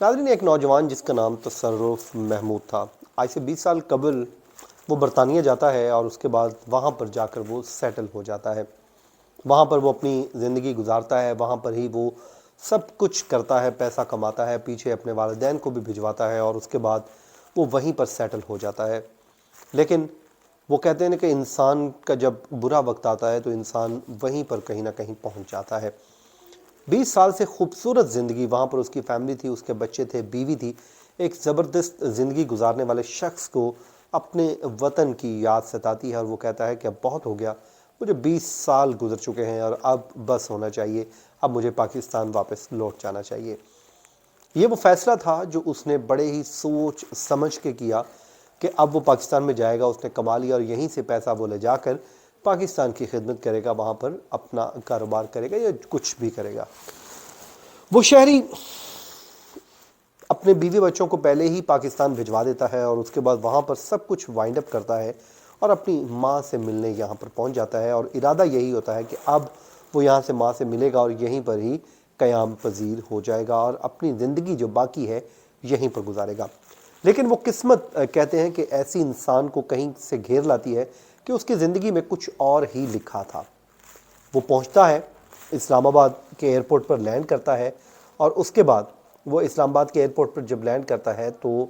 ناظرین، ایک نوجوان جس کا نام تصرف محمود تھا، آج سے 20 سال قبل وہ برطانیہ جاتا ہے اور اس کے بعد وہاں پر جا کر وہ سیٹل ہو جاتا ہے. وہاں پر وہ اپنی زندگی گزارتا ہے، وہاں پر ہی وہ سب کچھ کرتا ہے، پیسہ کماتا ہے، پیچھے اپنے والدین کو بھی بھجواتا ہے اور اس کے بعد وہ وہیں پر سیٹل ہو جاتا ہے. لیکن وہ کہتے ہیں کہ انسان کا جب برا وقت آتا ہے تو انسان وہیں پر کہیں نہ کہیں پہنچ جاتا ہے. 20 سال سے خوبصورت زندگی، وہاں پر اس کی فیملی تھی، اس کے بچے تھے، بیوی تھی. ایک زبردست زندگی گزارنے والے شخص کو اپنے وطن کی یاد ستاتی ہے اور وہ کہتا ہے کہ اب بہت ہو گیا، مجھے 20 سال گزر چکے ہیں اور اب بس ہونا چاہیے، اب مجھے پاکستان واپس لوٹ جانا چاہیے. یہ وہ فیصلہ تھا جو اس نے بڑے ہی سوچ سمجھ کے کیا کہ اب وہ پاکستان میں جائے گا. اس نے کما لیا اور یہیں سے پیسہ وہ لے جا کر پاکستان کی خدمت کرے گا، وہاں پر اپنا کاروبار کرے گا یا کچھ بھی کرے گا. وہ شہری اپنے بیوی بچوں کو پہلے ہی پاکستان بھجوا دیتا ہے اور اس کے بعد وہاں پر سب کچھ وائنڈ اپ کرتا ہے اور اپنی ماں سے ملنے یہاں پر پہنچ جاتا ہے. اور ارادہ یہی ہوتا ہے کہ اب وہ یہاں سے ماں سے ملے گا اور یہیں پر ہی قیام پذیر ہو جائے گا اور اپنی زندگی جو باقی ہے یہیں پر گزارے گا. لیکن وہ قسمت کہتے ہیں کہ ایسی انسان کو کہیں سے گھیر لاتی ہے کہ اس کی زندگی میں کچھ اور ہی لکھا تھا. وہ پہنچتا ہے اسلام آباد کے ایئرپورٹ پر، لینڈ کرتا ہے اور اس کے بعد وہ اسلام آباد کے ایئرپورٹ پر جب لینڈ کرتا ہے تو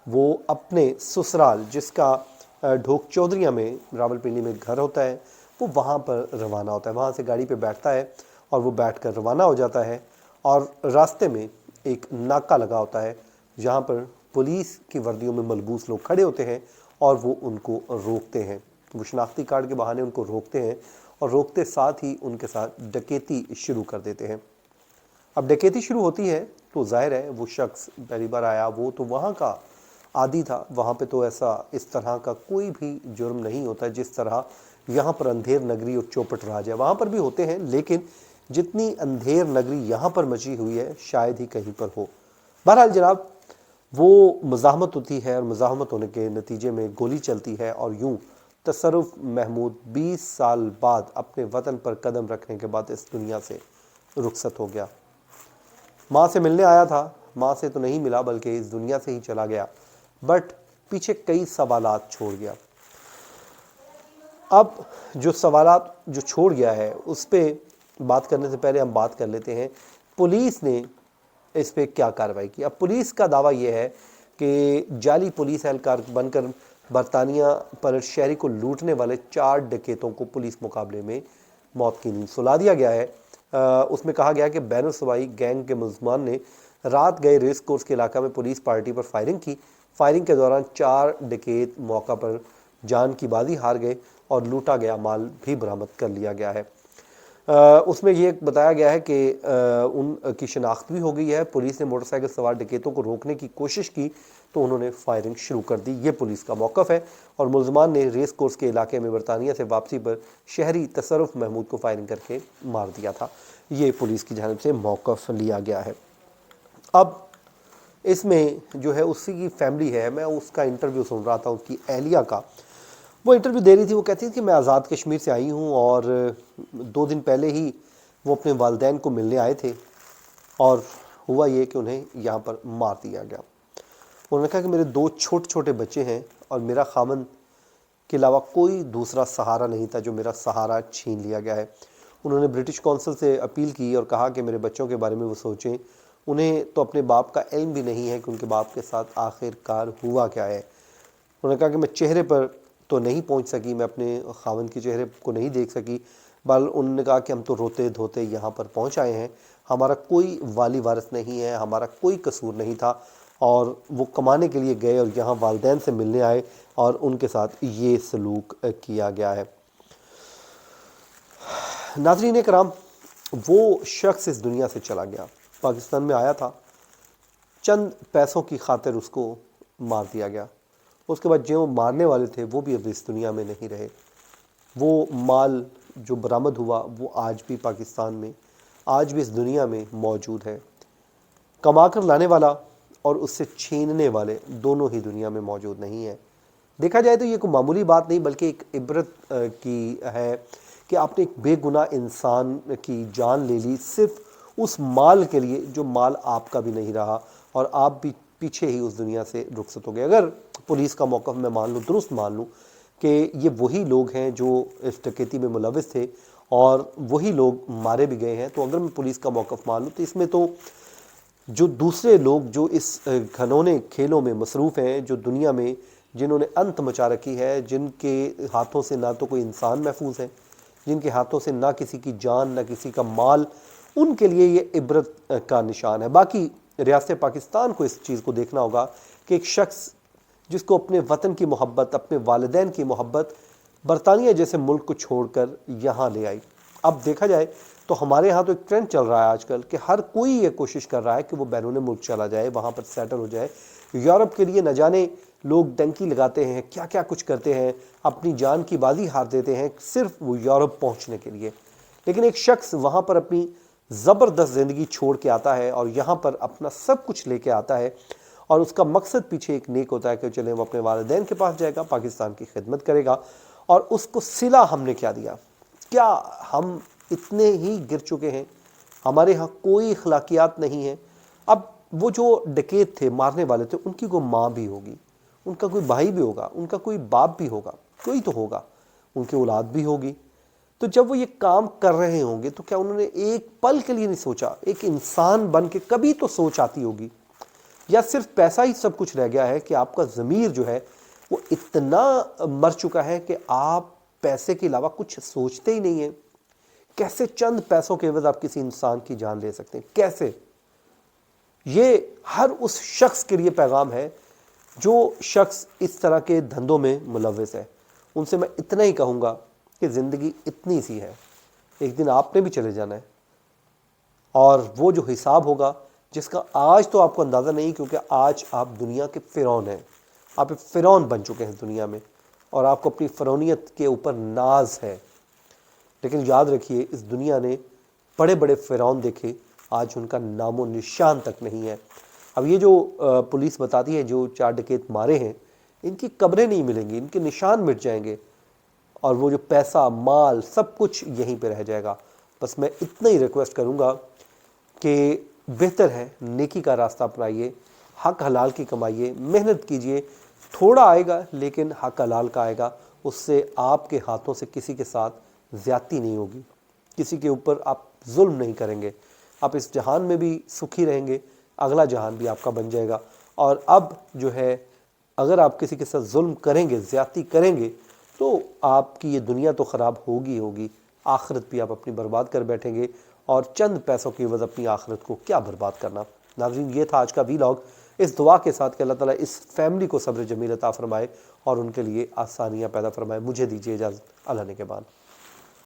وہ اپنے سسرال، جس کا ڈھوک چودھریاں میں راولپنڈی میں گھر ہوتا ہے، وہ وہاں پر روانہ ہوتا ہے. وہاں سے گاڑی پہ بیٹھتا ہے اور وہ بیٹھ کر روانہ ہو جاتا ہے. اور راستے میں ایک ناکہ لگا ہوتا ہے جہاں پر پولیس کی وردیوں میں ملبوس لوگ کھڑے ہوتے ہیں اور وہ ان کو روکتے ہیں. وہ شناختی کارڈ کے بہانے ان کو روکتے ہیں اور روکتے ساتھ ہی ان کے ساتھ ڈکیتی شروع کر دیتے ہیں. اب ڈکیتی شروع ہوتی ہے تو ظاہر ہے وہ شخص پہلی بار آیا، وہ تو وہاں کا عادی تھا. وہاں پہ تو اس طرح کا کوئی بھی جرم نہیں ہوتا جس طرح یہاں پر اندھیر نگری اور چوپٹ راج ہے. وہاں پر بھی ہوتے ہیں لیکن جتنی اندھیر نگری یہاں پر مچی ہوئی ہے شاید ہی کہیں پر ہو. بہرحال جناب، وہ مزاحمت ہوتی ہے اور مزاحمت ہونے کے نتیجے میں گولی چلتی ہے اور یوں تصرف محمود 20 سال بعد اپنے وطن پر قدم رکھنے کے بعد اس دنیا سے رخصت ہو گیا. ماں سے ملنے آیا تھا، ماں سے تو نہیں ملا بلکہ اس دنیا سے ہی چلا گیا، بٹ پیچھے کئی سوالات چھوڑ گیا. اب جو سوالات جو چھوڑ گیا ہے اس پہ بات کرنے سے پہلے ہم بات کر لیتے ہیں پولیس نے اس پہ کیا کارروائی کی. اب پولیس کا دعویٰ یہ ہے کہ جعلی پولیس اہلکار بن کر برطانیہ پر شہری کو لوٹنے والے 4 ڈکیتوں کو پولیس مقابلے میں موت کی نیند سلا دیا گیا ہے. اس میں کہا گیا کہ بین الصوبائی گینگ کے ملزمان نے رات گئے ریس کورس کے علاقہ میں پولیس پارٹی پر فائرنگ کی. فائرنگ کے دوران 4 ڈکیت موقع پر جان کی بازی ہار گئے اور لوٹا گیا مال بھی برآمد کر لیا گیا ہے. اس میں یہ بتایا گیا ہے کہ ان کی شناخت بھی ہو گئی ہے. پولیس نے موٹر سائیکل سوار ڈکیتوں کو روکنے کی کوشش کی تو انہوں نے فائرنگ شروع کر دی. یہ پولیس کا موقف ہے اور ملزمان نے ریس کورس کے علاقے میں برطانیہ سے واپسی پر شہری تصرف محمود کو فائرنگ کر کے مار دیا تھا. یہ پولیس کی جانب سے موقف لیا گیا ہے. اب اس میں جو ہے اسی کی فیملی ہے، میں اس کا انٹرویو سن رہا تھا، اس کی اہلیہ کا. وہ انٹرویو دے رہی تھی، وہ کہتی تھی کہ میں آزاد کشمیر سے آئی ہوں اور 2 دن پہلے ہی وہ اپنے والدین کو ملنے آئے تھے اور ہوا یہ کہ انہیں یہاں پر مار دیا گیا. انہوں نے کہا کہ میرے 2 چھوٹے چھوٹے بچے ہیں اور میرا خاوند کے علاوہ کوئی دوسرا سہارا نہیں تھا جو میرا سہارا چھین لیا گیا ہے. انہوں نے برٹش کونسل سے اپیل کی اور کہا کہ میرے بچوں کے بارے میں وہ سوچیں، انہیں تو اپنے باپ کا علم بھی نہیں ہے کہ ان کے باپ کے ساتھ آخر کار ہوا کیا ہے. انہوں نے کہا کہ میں چہرے پر تو نہیں پہنچ سکی، میں اپنے خاوند کے چہرے کو نہیں دیکھ سکی، بل انہوں نے کہا کہ ہم تو روتے دھوتے یہاں پر پہنچ آئے ہیں، ہمارا کوئی والی وارث نہیں ہے، ہمارا کوئی قصور نہیں تھا اور وہ کمانے کے لیے گئے اور یہاں والدین سے ملنے آئے اور ان کے ساتھ یہ سلوک کیا گیا ہے. ناظرین کرام، وہ شخص اس دنیا سے چلا گیا، پاکستان میں آیا تھا، چند پیسوں کی خاطر اس کو مار دیا گیا. اس کے بعد جو مارنے والے تھے وہ بھی اب اس دنیا میں نہیں رہے. وہ مال جو برآمد ہوا وہ آج بھی پاکستان میں، آج بھی اس دنیا میں موجود ہے. کما کر لانے والا اور اس سے چھیننے والے دونوں ہی دنیا میں موجود نہیں ہیں. دیکھا جائے تو یہ کوئی معمولی بات نہیں بلکہ ایک عبرت کی ہے کہ آپ نے ایک بے گناہ انسان کی جان لے لی صرف اس مال کے لیے جو مال آپ کا بھی نہیں رہا اور آپ بھی پیچھے ہی اس دنیا سے رخصت ہو گئے۔ اگر پولیس کا موقف میں مان لوں، درست مان لوں کہ یہ وہی لوگ ہیں جو اس ڈکیتی میں ملوث تھے اور وہی لوگ مارے بھی گئے ہیں، تو اگر میں پولیس کا موقف مان لوں تو اس میں تو جو دوسرے لوگ جو اس گھنونے کھیلوں میں مصروف ہیں، جو دنیا میں جنہوں نے انت مچا رکھی ہے، جن کے ہاتھوں سے نہ تو کوئی انسان محفوظ ہے، جن کے ہاتھوں سے نہ کسی کی جان نہ کسی کا مال، ان کے لیے یہ عبرت کا نشان ہے۔ باقی ریاست پاکستان کو اس چیز کو دیکھنا ہوگا کہ ایک شخص جس کو اپنے وطن کی محبت، اپنے والدین کی محبت برطانیہ جیسے ملک کو چھوڑ کر یہاں لے آئی۔ اب دیکھا جائے تو ہمارے ہاں تو ایک ٹرینڈ چل رہا ہے آج کل کہ ہر کوئی یہ کوشش کر رہا ہے کہ وہ بیرون ملک چلا جائے، وہاں پر سیٹل ہو جائے۔ یورپ کے لیے نہ جانے لوگ ڈنکی لگاتے ہیں، کیا کیا کچھ کرتے ہیں، اپنی جان کی بازی ہار دیتے ہیں صرف وہ یورپ پہنچنے کے لیے۔ لیکن ایک شخص وہاں پر اپنی زبردست زندگی چھوڑ کے آتا ہے اور یہاں پر اپنا سب کچھ لے کے آتا ہے، اور اس کا مقصد پیچھے ایک نیک ہوتا ہے کہ چلیں وہ اپنے والدین کے پاس جائے گا، پاکستان کی خدمت کرے گا، اور اس کو صلہ ہم نے کیا دیا؟ کیا ہم اتنے ہی گر چکے ہیں؟ ہمارے ہاں کوئی اخلاقیات نہیں ہے۔ اب وہ جو ڈکیت تھے، مارنے والے تھے، ان کی کوئی ماں بھی ہوگی، ان کا کوئی بھائی بھی ہوگا، ان کا کوئی باپ بھی ہوگا، کوئی تو ہوگا، ان کی اولاد بھی ہوگی۔ تو جب وہ یہ کام کر رہے ہوں گے تو کیا انہوں نے ایک پل کے لیے نہیں سوچا؟ ایک انسان بن کے کبھی تو سوچ آتی ہوگی، یا صرف پیسہ ہی سب کچھ رہ گیا ہے کہ آپ کا ضمیر جو ہے وہ اتنا مر چکا ہے کہ آپ پیسے کے علاوہ کچھ سوچتے ہی نہیں ہیں؟ کیسے چند پیسوں کے عوض آپ کسی انسان کی جان لے سکتے ہیں؟ کیسے؟ یہ ہر اس شخص کے لیے پیغام ہے جو شخص اس طرح کے دھندوں میں ملوث ہے۔ ان سے میں اتنا ہی کہوں گا کہ زندگی اتنی سی ہے، ایک دن آپ نے بھی چلے جانا ہے، اور وہ جو حساب ہوگا جس کا آج تو آپ کو اندازہ نہیں، کیونکہ آج آپ دنیا کے فرعون ہیں، آپ ایک فرعون بن چکے ہیں دنیا میں، اور آپ کو اپنی فرعونیت کے اوپر ناز ہے۔ لیکن یاد رکھیے اس دنیا نے بڑے بڑے فرعون دیکھے، آج ان کا نام و نشان تک نہیں ہے۔ اب یہ جو پولیس بتاتی ہے جو 4 ڈکیت مارے ہیں، ان کی قبریں نہیں ملیں گی، ان کے نشان مٹ جائیں گے، اور وہ جو پیسہ مال سب کچھ یہیں پہ رہ جائے گا۔ بس میں اتنا ہی ریکویسٹ کروں گا کہ بہتر ہے نیکی کا راستہ اپنائیے، حق حلال کی کمائیے، محنت کیجئے، تھوڑا آئے گا لیکن حق حلال کا آئے گا، اس سے آپ کے ہاتھوں سے کسی کے ساتھ زیادتی نہیں ہوگی، کسی کے اوپر آپ ظلم نہیں کریں گے، آپ اس جہان میں بھی سکھی رہیں گے، اگلا جہان بھی آپ کا بن جائے گا۔ اور اب جو ہے اگر آپ کسی کے ساتھ ظلم کریں گے، زیادتی کریں گے، تو آپ کی یہ دنیا تو خراب ہوگی ہوگی، آخرت بھی آپ اپنی برباد کر بیٹھیں گے، اور چند پیسوں کی عوض اپنی آخرت کو کیا برباد کرنا۔ ناظرین، یہ تھا آج کا ویلاگ، اس دعا کے ساتھ کہ اللہ تعالیٰ اس فیملی کو صبر جمیل عطا فرمائے اور ان کے لیے آسانیاں پیدا فرمائے۔ مجھے دیجیے اجازت، اللہ نے کے بعد۔